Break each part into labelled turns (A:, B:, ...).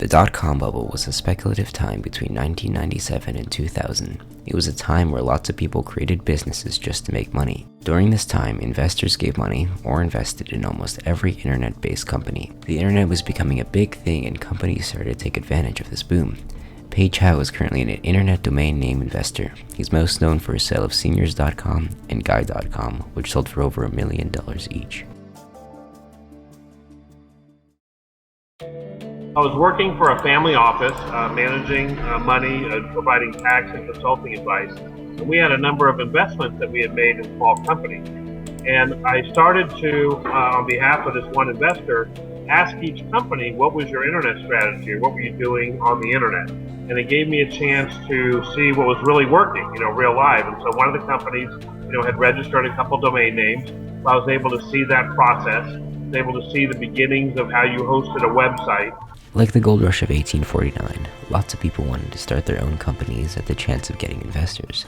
A: The dot-com bubble was a speculative time between 1997 and 2000. It was a time where lots of people created businesses just to make money. During this time, investors gave money or invested in almost every internet-based company. The internet was becoming a big thing and companies started to take advantage of this boom. Page Howe is currently an internet domain name investor. He's most known for his sale of seniors.com and guy.com, which sold for over $1 million each.
B: I was working for a family office, managing money, providing tax and consulting advice. And we had a number of investments that we had made in small companies. And I started to, on behalf of this one investor, ask each company, what was your internet strategy? Or what were you doing on the internet? And it gave me a chance to see what was really working, real live. And so one of the companies, had registered a couple domain names. So I was able to see that process, was able to see the beginnings of how you hosted a website.
A: Like the gold rush of 1849, lots of people wanted to start their own companies at the chance of getting investors.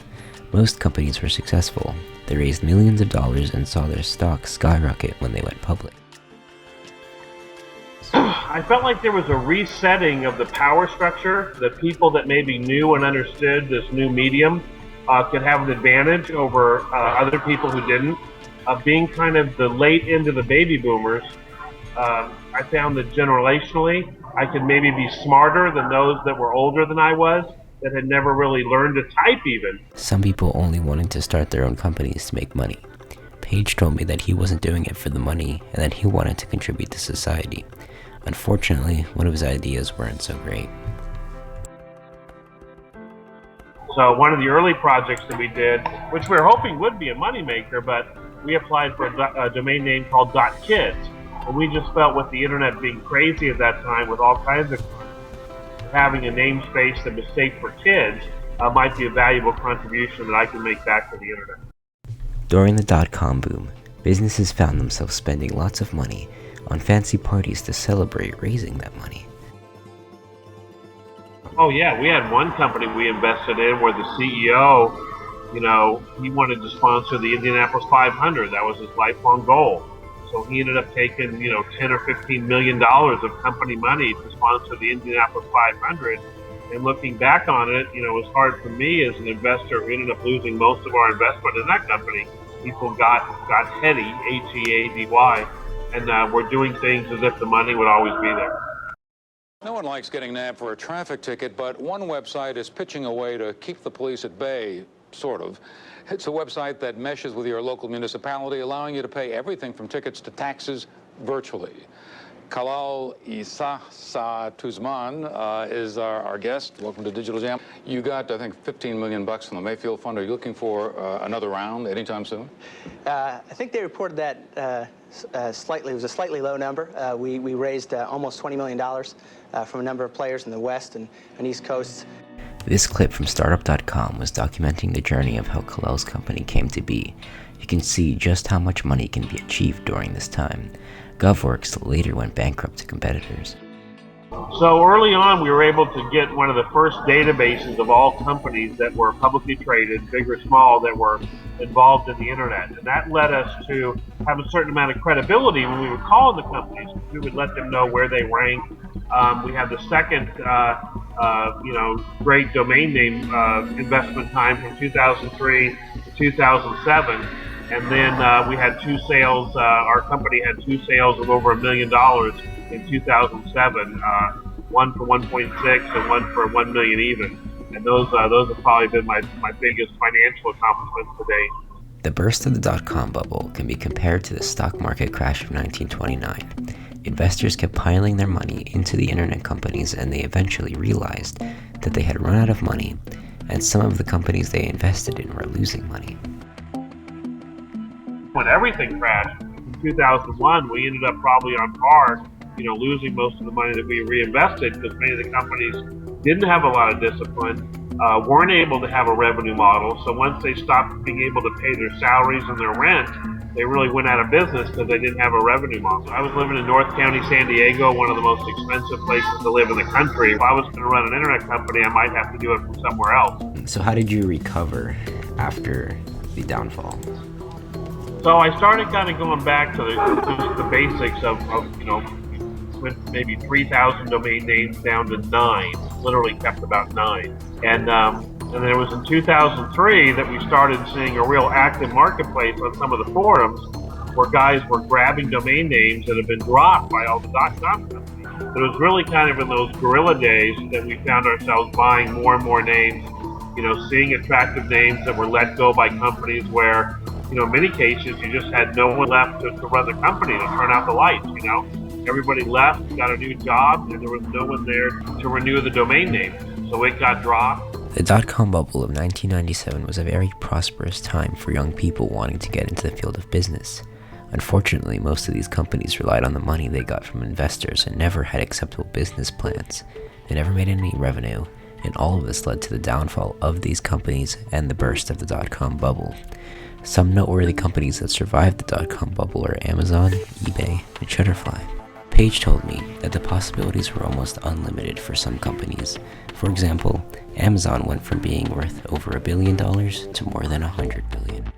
A: Most companies were successful. They raised millions of dollars and saw their stocks skyrocket when they went public.
B: I felt like there was a resetting of the power structure. The people that maybe knew and understood this new medium could have an advantage over other people who didn't. Being kind of the late into the baby boomers, I found that generationally, I could maybe be smarter than those that were older than I was, that had never really learned to type even.
A: Some people only wanted to start their own companies to make money. Page told me that he wasn't doing it for the money and that he wanted to contribute to society. Unfortunately, one of his ideas weren't so great.
B: So one of the early projects that we did, which we were hoping would be a moneymaker, but we applied for a domain name called .kids. And we just felt with the internet being crazy at that time with all kinds of having a namespace that was safe for kids might be a valuable contribution that I can make back to the internet.
A: During the dot-com boom, businesses found themselves spending lots of money on fancy parties to celebrate raising that money.
B: Oh yeah, we had one company we invested in where the CEO, he wanted to sponsor the Indianapolis 500. That was his lifelong goal. So he ended up taking, $10 or $15 million of company money to sponsor the Indianapolis 500. And looking back on it, it was hard for me as an investor who ended up losing most of our investment in that company. People got heady, H-E-A-D-Y, and we're doing things as if the money would always be there.
C: No one likes getting nabbed for a traffic ticket, but one website is pitching a way to keep the police at bay, sort of. It's a website that meshes with your local municipality, allowing you to pay everything from tickets to taxes virtually. Kalal Isa Tuzman is our guest. Welcome to Digital Jam. You got, I think, $15 million from the Mayfield Fund. Are you looking for another round anytime soon?
D: I think they reported that it was a slightly low number. We raised almost $20 million from a number of players in the West and East Coast.
A: This clip from startup.com was documenting the journey of how Kalal's company came to be. You can see just how much money can be achieved during this time. GovWorks later went bankrupt to competitors.
B: So early on, we were able to get one of the first databases of all companies that were publicly traded, big or small, that were involved in the internet. And that led us to have a certain amount of credibility when we would call the companies. We would let them know where they ranked. We had the second, great domain name investment time from 2003 to 2007. And then we had two sales, our company had two sales of over $1 million in 2007, one for 1.6 and one for 1 million even. And those have probably been my biggest financial accomplishments to date.
A: The burst of the dot-com bubble can be compared to the stock market crash of 1929. Investors kept piling their money into the internet companies and they eventually realized that they had run out of money and some of the companies they invested in were losing money.
B: When everything crashed in 2001, we ended up probably on par, losing most of the money that we reinvested because many of the companies didn't have a lot of discipline, weren't able to have a revenue model. So once they stopped being able to pay their salaries and their rent, they really went out of business because they didn't have a revenue model. I was living in North County, San Diego, one of the most expensive places to live in the country. If I was going to run an internet company, I might have to do it from somewhere else.
A: So how did you recover after the downfall?
B: So I started kind of going back to the basics of went from maybe 3,000 domain names down to 9, literally kept about 9. And it was in 2003 that we started seeing a real active marketplace on some of the forums where guys were grabbing domain names that had been dropped by all the .com companies. It was really kind of in those guerrilla days that we found ourselves buying more and more names, seeing attractive names that were let go by companies where, in many cases, you just had no one left to run the company, to turn out the lights, Everybody left, got a new job, and there was no one there to renew the domain name. So it got dropped.
A: The dot-com bubble of 1997 was a very prosperous time for young people wanting to get into the field of business. Unfortunately, most of these companies relied on the money they got from investors and never had acceptable business plans. They never made any revenue, and all of this led to the downfall of these companies and the burst of the dot-com bubble. Some noteworthy companies that survived the dot-com bubble are Amazon, eBay, and Shutterfly. Paige told me that the possibilities were almost unlimited for some companies. For example, Amazon went from being worth over $1 billion to more than $100 billion.